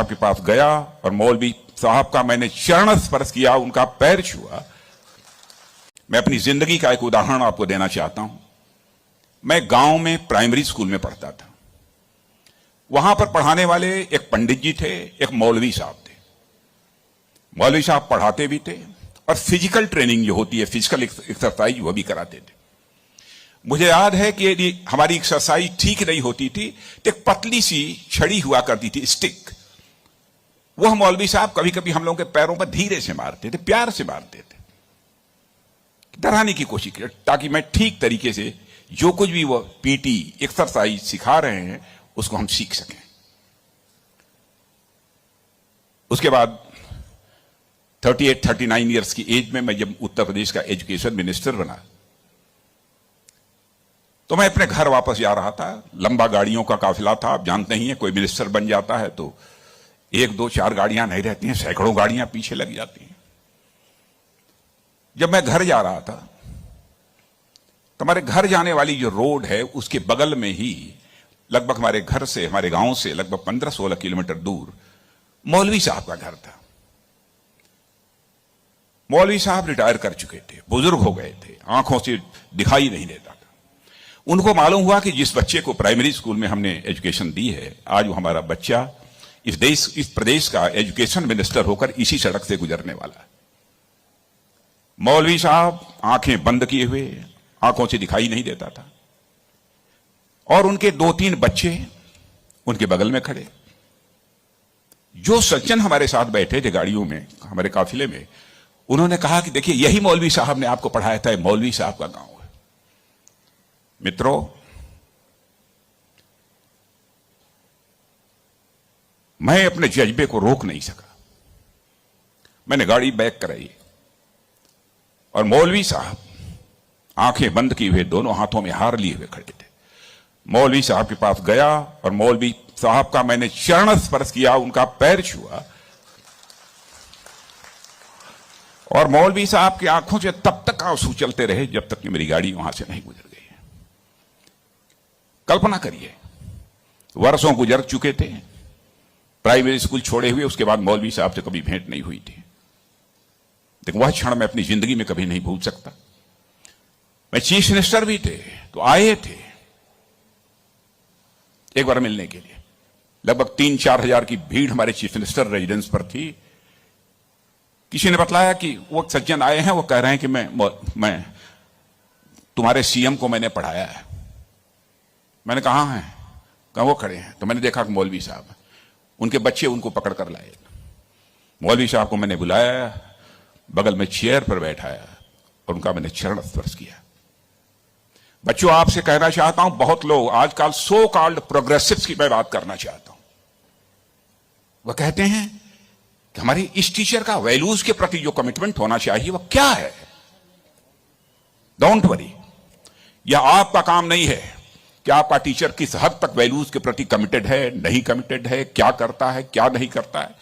साहब के पास गया और मौलवी साहब का मैंने चरण स्पर्श किया, उनका पैर छुआ। मैं अपनी जिंदगी का एक उदाहरण आपको देना चाहता हूं। मैं गांव में प्राइमरी स्कूल में पढ़ता था। वहां पर पढ़ाने वाले एक पंडित जी थे, एक मौलवी साहब थे। मौलवी साहब पढ़ाते भी थे और फिजिकल ट्रेनिंग जो होती है, फिजिकल एक्सरसाइज, वो भी कराते थे। मुझे याद है कि यदि हमारी एक्सरसाइज ठीक नहीं होती थी तो एक पतली सी छड़ी हुआ करती थी, स्टिक। वह मौलवी साहब कभी कभी हम लोगों के पैरों पर धीरे से मारते थे, प्यार से मारते थे, डराने की कोशिश की, ताकि मैं ठीक तरीके से जो कुछ भी वो पीटी एक्सरसाइज सिखा रहे हैं उसको हम सीख सकें। उसके बाद 38-39 ईयर्स की एज में मैं जब उत्तर प्रदेश का एजुकेशन मिनिस्टर बना तो मैं अपने घर वापस जा रहा था। लंबा गाड़ियों का काफिला था, आप जानते ही हैं, कोई मिनिस्टर बन जाता है तो 1, 2, 4 गाड़ियां नहीं रहती हैं, सैकड़ों गाड़ियां पीछे लग जाती हैं। जब मैं घर जा रहा था तो हमारे घर जाने वाली जो रोड है उसके बगल में ही, लगभग हमारे घर से, हमारे गांव से लगभग 15-16 किलोमीटर दूर मौलवी साहब का घर था। मौलवी साहब रिटायर कर चुके थे, बुजुर्ग हो गए थे, आंखों से दिखाई नहीं देता था। उनको मालूम हुआ कि जिस बच्चे को प्राइमरी स्कूल में हमने एजुकेशन दी है, आज वो हमारा बच्चा इस प्रदेश का एजुकेशन मिनिस्टर होकर इसी सड़क से गुजरने वाला है। मौलवी साहब आंखें बंद किए हुए, आंखों से दिखाई नहीं देता था, और उनके 2-3 बच्चे उनके बगल में खड़े। जो सज्जन हमारे साथ बैठे थे गाड़ियों में, हमारे काफिले में, उन्होंने कहा कि देखिए, यही मौलवी साहब ने आपको पढ़ाया था, मौलवी साहब का गांव है। मित्रों, मैं अपने जज्बे को रोक नहीं सका। मैंने गाड़ी बैक कराई और मौलवी साहब आंखें बंद किए हुए, दोनों हाथों में हार लिए हुए खड़े थे। मौलवी साहब के पास गया और मौलवी साहब का मैंने चरण स्पर्श किया, उनका पैर छुआ, और मौलवी साहब की आंखों से तब तक आंसू चलते रहे जब तक कि मेरी गाड़ी वहां से नहीं गुजर गई। कल्पना करिए, वर्षों गुजर चुके थे, प्राइमरी स्कूल छोड़े हुए, उसके बाद मौलवी साहब से कभी भेंट नहीं हुई थी। लेकिन वह क्षण मैं अपनी जिंदगी में कभी नहीं भूल सकता। मैं चीफ मिनिस्टर भी थे तो आए थे एक बार मिलने के लिए। लगभग 3-4 हजार की भीड़ हमारे चीफ मिनिस्टर रेजिडेंस पर थी। किसी ने बतलाया कि वो सज्जन आए हैं, वो कह रहे हैं कि मैं तुम्हारे सीएम को मैंने पढ़ाया है। मैंने कहा है, कहा वो खड़े हैं। तो मैंने देखा कि मौलवी साहब, उनके बच्चे उनको पकड़ कर लाए। मौलवी साहब को मैंने बुलाया, बगल में चेयर पर बैठाया और उनका मैंने चरण स्पर्श किया। बच्चों, आपसे कहना चाहता हूं, बहुत लोग आजकल सो कॉल्ड प्रोग्रेसिव्स की मैं बात करना चाहता हूं। वह कहते हैं कि हमारी इस टीचर का वैल्यूज के प्रति जो कमिटमेंट होना चाहिए वह क्या है। डोंट वरी, यह आपका काम नहीं है कि आपका टीचर किस हद तक वैल्यूज के प्रति कमिटेड है, नहीं कमिटेड है, क्या करता है, क्या नहीं करता है।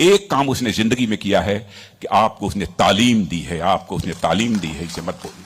एक काम उसने जिंदगी में किया है कि आपको उसने तालीम दी है, आपको उसने तालीम दी है, इसे मत भूलना।